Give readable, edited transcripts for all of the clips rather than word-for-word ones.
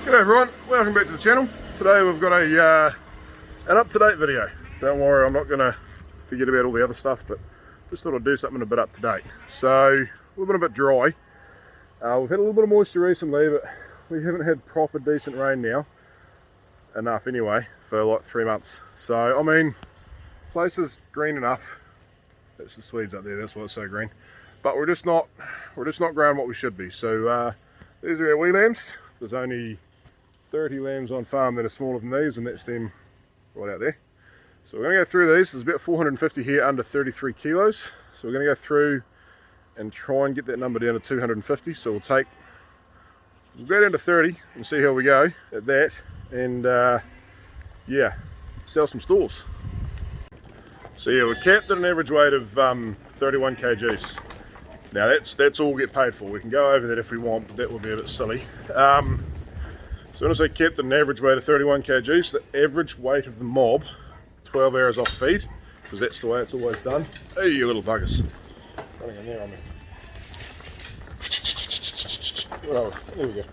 G'day everyone, welcome back to the channel. Today we've got an up-to-date video. Don't worry, I'm not going to forget about all the other stuff, but just thought I'd do something a bit up-to-date. So, we've been a bit dry. We've had a little bit of moisture recently, but we haven't had proper decent rain now. Enough anyway, for like 3 months. So, I mean, place is green enough. That's the Swedes up there, that's why it's so green. But we're just not growing what we should be. So, these are our wee lambs. There's only 30 lambs on farm that are smaller than these, and that's them right out there. So we're going to go through these. There's about 450 here under 33 kilos. So we're going to go through and try and get that number down to 250. So we'll go down to 30 and see how we go at that, and yeah, sell some stalls. So yeah, we're capped at an average weight of 31 kgs. Now that's all get paid for. We can go over that if we want, but that would be a bit silly. So when I say kept at an average weight of 31 kg, so the average weight of the mob, 12 hours off feed, because that's the way it's always done. Hey, you little buggers. Running in there on me. Oh, there we go.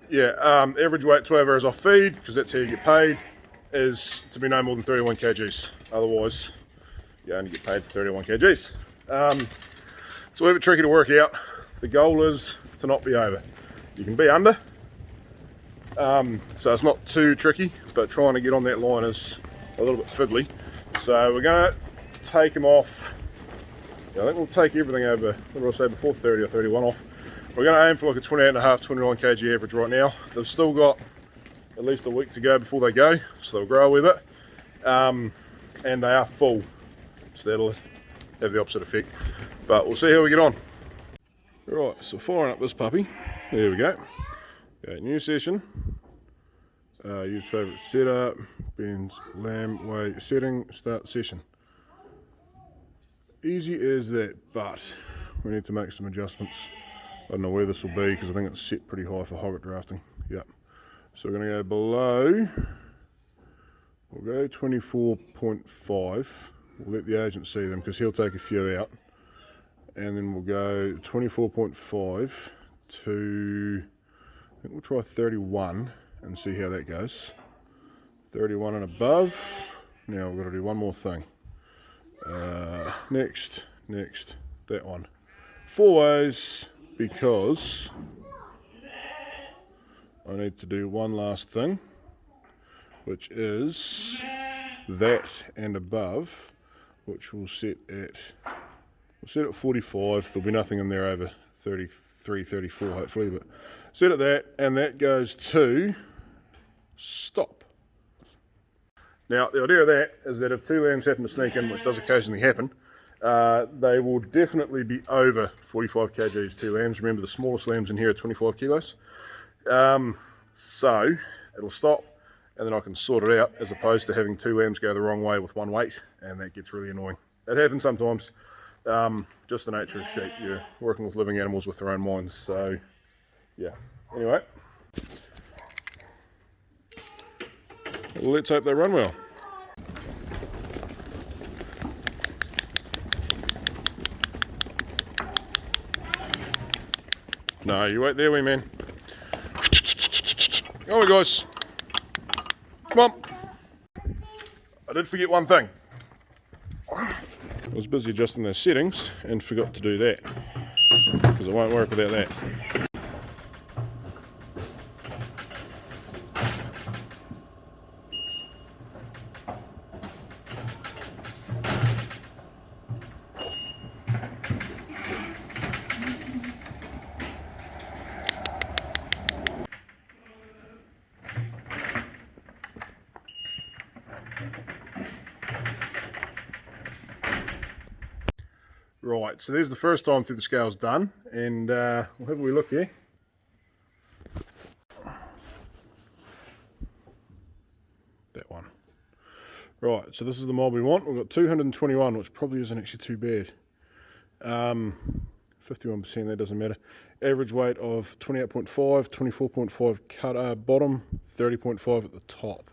Yeah, average weight 12 hours off feed, because that's how you get paid, is to be no more than 31 kgs. Otherwise, you only get paid for 31 kgs. It's a little bit tricky to work out. The goal is to not be over. You can be under, so it's not too tricky, but trying to get on that line is a little bit fiddly. So we're going to take them off. I think we'll take everything over, what did I say before, 30 or 31 off. We're going to aim for like a 28.5, 29 kg average right now. They've still got at least a week to go before they go, so they'll grow a wee bit. And they are full, so that'll have the opposite effect. But we'll see how we get on. Right, so firing up this puppy. There we go. Okay, new session. Use favourite setup. Ben's lamb weigh setting. Start session. Easy as that, but we need to make some adjustments. I don't know where this will be because I think it's set pretty high for hogget drafting. Yep. So we're going to go below. We'll go 24.5. We'll let the agent see them because he'll take a few out. And then we'll go 24.5 to, I think we'll try 31 and see how that goes. 31 and above. Now we've got to do one more thing. Next, that one. 4 ways, because I need to do one last thing, which is that and above, which we'll set at 45. There'll be nothing in there over 33, 34 hopefully, but set at that, and that goes to stop. Now the idea of that is that if 2 lambs happen to sneak in, which does occasionally happen, they will definitely be over 45 kgs, 2 lambs. Remember, the smallest lambs in here are 25 kilos. So it'll stop, and then I can sort it out, as opposed to having 2 lambs go the wrong way with one weight, and that gets really annoying. It happens sometimes. Just the nature of sheep. You're working with living animals with their own minds. So yeah, anyway, let's hope they run well. No, you wait there, wee man. Oh, guys, come on. I did forget one thing. I was busy adjusting those settings and forgot to do that, because it won't work without that. Right, so there's the first time through the scales done, and we'll have a wee look here. That one. Right, so this is the mob we want. We've got 221, which probably isn't actually too bad. 51%, that doesn't matter. Average weight of 28.5, 24.5 cut bottom, 30.5 at the top.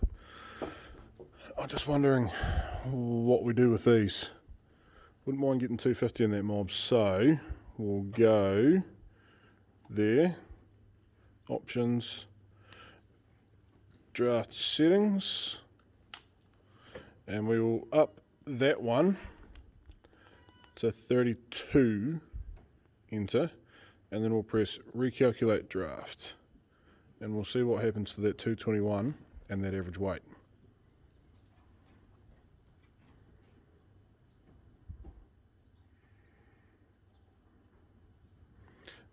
I'm just wondering what we do with these. Wouldn't mind getting 250 in that mob, so we'll go there, options, draft settings, and we will up that one to 32, enter, and then we'll press recalculate draft, and we'll see what happens to that 221 and that average weight.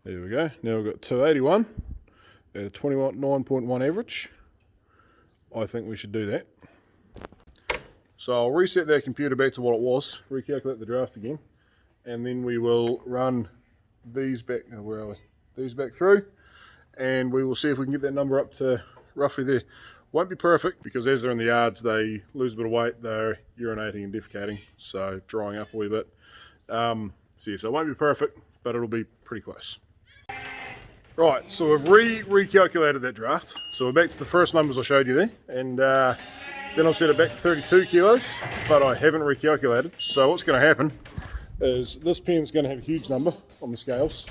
There we go. Now we've got 281 at a 29.1 average. I think we should do that. So I'll reset that computer back to what it was, recalculate the draft again, and then we will run these back, where are we? These back through, and we will see if we can get that number up to roughly there. Won't be perfect because as they're in the yards, they lose a bit of weight, they're urinating and defecating, so drying up a wee bit. So it won't be perfect, but it'll be pretty close. Right, so we've recalculated that draft. So we're back to the first numbers I showed you there, and then I've set it back to 32 kilos, but I haven't recalculated. So what's going to happen is this pen's going to have a huge number on the scales,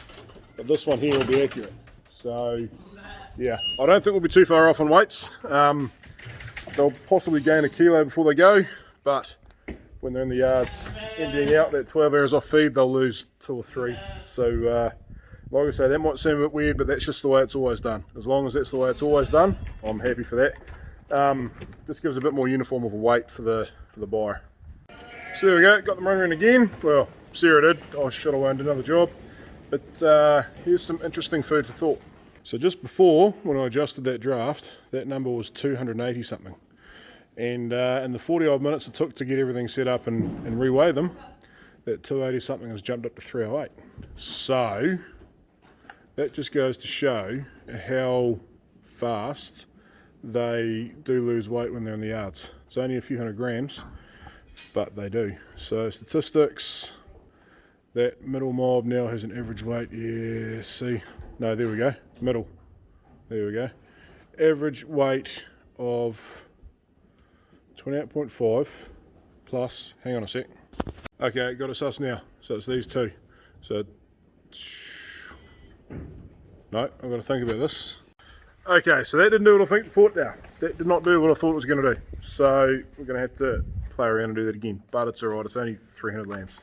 but this one here will be accurate. So yeah, I don't think we'll be too far off on weights. They'll possibly gain a kilo before they go, but when they're in the yards emptying out that 12 hours off feed, they'll lose 2 or 3. So like I say, that might seem a bit weird, but that's just the way it's always done. As long as that's the way it's always done, I'm happy for that. Just gives a bit more uniform of a weight for the buyer. So there we go, got them running again. Well, Sarah did. I should have learned another job. But here's some interesting food for thought. So just before, when I adjusted that draft, that number was 280 something. And in the 40 odd minutes it took to get everything set up and reweigh them, that 280 something has jumped up to 308. So that just goes to show how fast they do lose weight when they're in the yards. It's only a few hundred grams, but they do. So statistics, that middle mob now has an average weight, yeah, see, no, there we go, middle, there we go. Average weight of 28.5 plus, hang on a sec. Okay, got it sus now, so it's these two. So, no, I've got to think about this. Okay, so that didn't do what I thought now. That did not do what I thought it was going to do. So we're going to have to play around and do that again. But it's alright, it's only 300 lambs.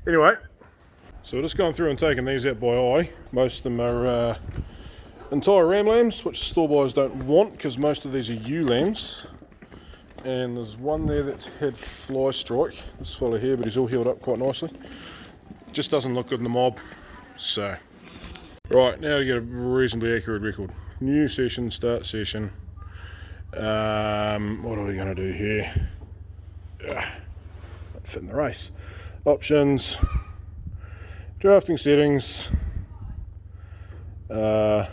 Anyway, so we're just going through and taking these out by eye. Most of them are entire ram lambs, which store buyers don't want because most of these are ewe lambs. And there's one there that's had fly strike, this fella here, but he's all healed up quite nicely. Just doesn't look good in the mob. So, right, now to get a reasonably accurate record. New session, start session. What are we going to do here? Not fit in the race. Options, drafting settings. There's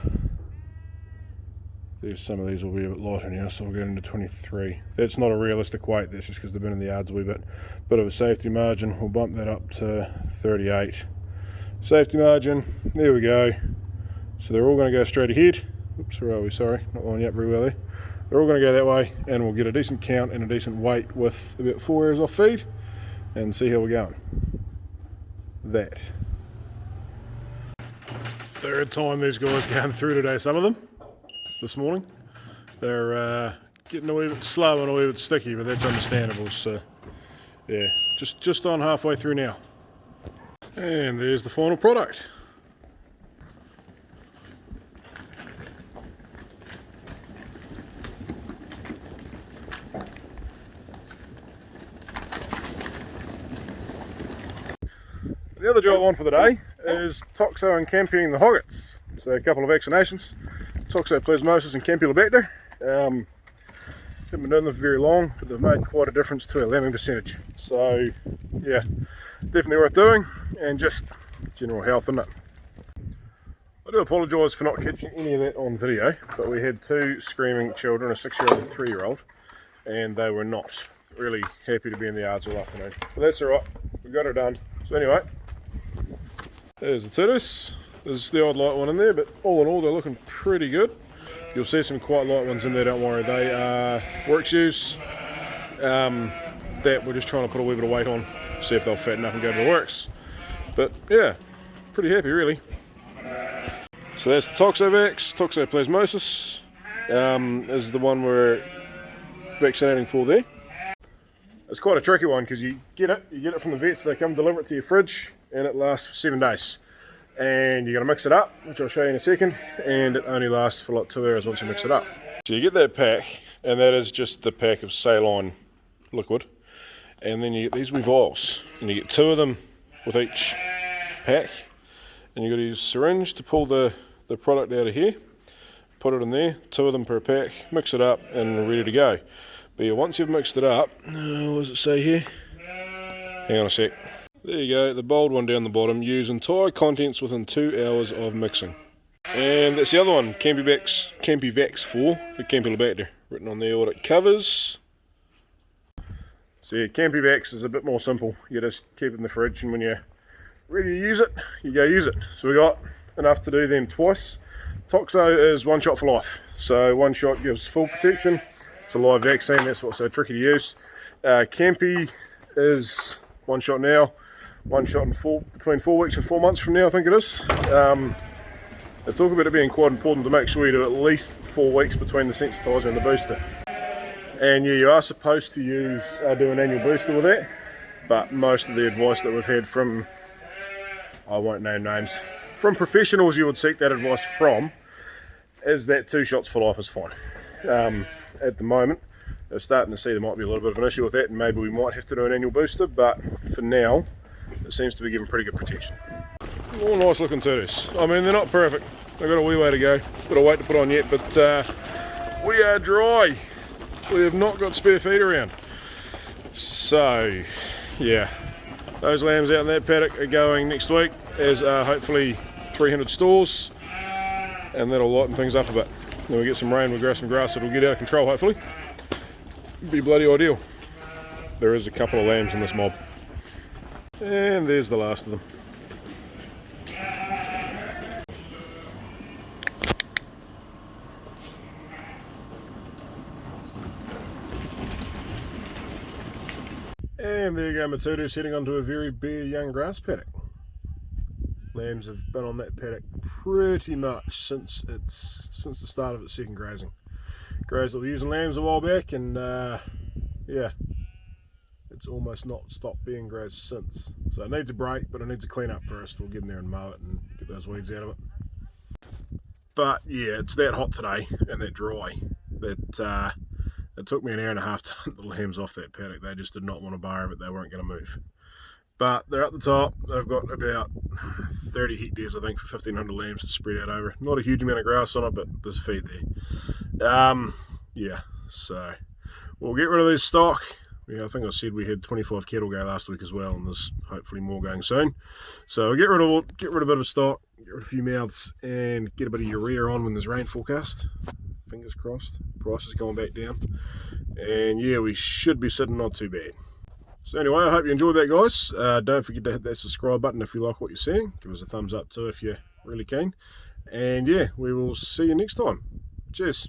some of these will be a bit lighter now, so we'll get into 23. That's not a realistic weight, that's just because they've been in the yards a wee bit. Bit of a safety margin, we'll bump that up to 38. Safety margin, there we go. So they're all going to go straight ahead. Oops, where are we? Sorry, not lining up very well there. They're all going to go that way, and we'll get a decent count and a decent weight with about 4 hours off feed, and see how we're going. That. Third time these guys came through today, some of them, this morning. They're getting a wee bit slow and a wee bit sticky, but that's understandable. So, yeah, just on halfway through now. And there's the final product. The other job on for the day is toxo and camping the hoggets. So a couple of vaccinations, toxoplasmosis and campylobacter. Haven't been doing them for very long, but they've made quite a difference to our lambing percentage. So yeah, definitely worth doing, and just general health, isn't it? I do apologise for not catching any of that on video, but we had 2 screaming children, a 6-year-old and a 3-year-old, and they were not really happy to be in the yards all afternoon. But that's alright, we got it done. So anyway, there's the Titus. There's the odd light one in there, but all in all they're looking pretty good. You'll see some quite light ones in there, don't worry. They are works ewes that we're just trying to put a wee bit of weight on, see if they'll fatten up and go to the works. But yeah, pretty happy really. So that's the Toxovax, toxoplasmosis is the one we're vaccinating for there. It's quite a tricky one because you get it from the vets, they come deliver it to your fridge and it lasts for 7 days. And you're going to mix it up, which I'll show you in a second, and it only lasts for like 2 hours once you mix it up. So you get that pack, and that is just the pack of saline liquid, and then you get these wee vials, and you get 2 of them with each pack, and you've got to use a syringe to pull the product out of here, put it in there, 2 of them per pack, mix it up, and we're ready to go. But yeah, once you've mixed it up, what does it say here? Hang on a sec. There you go, the bold one down the bottom, use entire contents within 2 hours of mixing. And that's the other one, Campyvax 4, the Campylobacter, written on there what it covers. So yeah, Campyvax is a bit more simple. You just keep it in the fridge, and when you're ready to use it, you go use it. So we got enough to do them twice. Toxo is 1 shot for life, so 1 shot gives full protection. It's a live vaccine, that's what's so tricky to use. Campy is 1 shot now, 1 shot in between 4 weeks and 4 months from now, I think it is. They talk about it being quite important to make sure you do at least 4 weeks between the sensitizer and the booster. And yeah, you are supposed to do an annual booster with that, but most of the advice that we've had from, I won't name names, from professionals you would seek that advice from, is that 2 shots for life is fine. At the moment, they're starting to see there might be a little bit of an issue with that, and maybe we might have to do an annual booster, but for now, it seems to be giving pretty good protection. All nice looking turtles. I mean, they're not perfect. They've got a wee way to go. Got a weight to put on yet, but we are dry. We have not got spare feed around. So, yeah, those lambs out in that paddock are going next week, as hopefully 300 stores, and that'll lighten things up a bit. Then we get some rain, we'll grow some grass, it'll get out of control hopefully. It'd be bloody ideal. There is a couple of lambs in this mob. And there's the last of them. And there you go, Matutu's heading onto a very bare young grass paddock. Lambs have been on that paddock pretty much since the start of its second grazing. Grazed all the ewes and lambs a while back, and yeah, it's almost not stopped being grazed since. So it needs a break, but it needs a clean up first. We'll get in there and mow it and get those weeds out of it. But yeah, it's that hot today and that dry that it took me an hour and a half to hunt the lambs off that paddock. They just did not want to bar it, they weren't going to move. But they're at the top. They've got about 30 hectares, I think, for 1,500 lambs to spread out over. Not a huge amount of grass on it, but there's a feed there. Yeah, so we'll get rid of this stock. Yeah, I think I said we had 25 cattle go last week as well, and there's hopefully more going soon. So we'll get rid of a bit of stock, get rid of a few mouths, and get a bit of urea on when there's rain forecast. Fingers crossed. Price is going back down, and yeah, we should be sitting not too bad. So anyway, I hope you enjoyed that, guys. Don't forget to hit that subscribe button if you like what you're seeing. Give us a thumbs up too if you're really keen. And yeah, we will see you next time. Cheers.